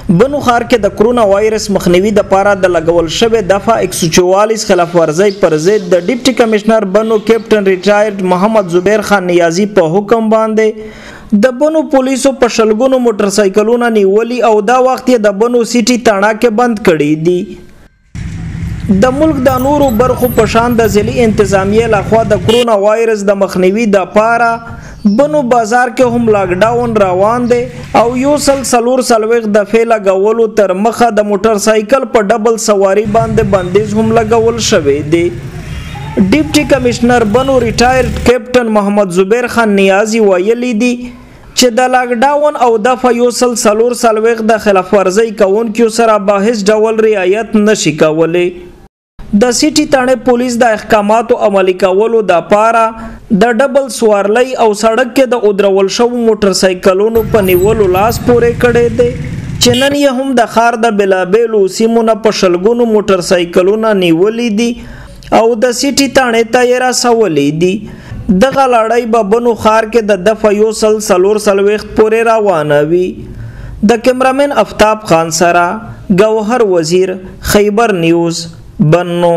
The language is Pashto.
بنو ښار کې د کرونا وایرس مخنیوي د پاره د لګول شوی دفعه 144 خلاف ورزئ پر ضد د ډیپټي کمشنر بنو کیپټن ریټایرډ محمد زبیر خان نیازی په حکم باندې د بنو پولیسو په شلګونو موټر سائیکلونه نیولی او دا وخت د بنو سیټي تاڼه کې بند کړي دي د ملک د نورو برخو په شان د ضلعي انتظامیه لخوا د کرونا وایرس د مخنیوي د پاره بنو بازار کې هم لاک ډاون روان دی او یو سلور دفعه لګولو تر مخه د موټر سائیکل په ډبل سواری باندې بندیز هم لګول شوی دی ډیپټي کمشنر بنو ریټایرډ کیپټن محمد زبیر خان نیازی ویلی دی چې د لاک ډاون او دفعه یو سلور د خلاف ورزئ کوونکو سره باهیڅ ډول رعایت نشي کولی د سیټي تاڼه پولیس د احکاماتو عملي کولو د پاره د ډبل سوارلۍ او سړک کې د اودرول شو موټر سائیکلونو په نیولو لاس پورې کړي دي چې نن یې هم د ښار د بلابلو سیمونو په شلګونو موټر سائیکلونه نیولي دي او د سیټي تاڼه ته یې راسولي دي دغه لړۍ به بنو ښار کې د دفعه یو سلور پورې روانه وي د کیمرامین افتاب خان سره ګوهر وزیر خیبر نیوز بنو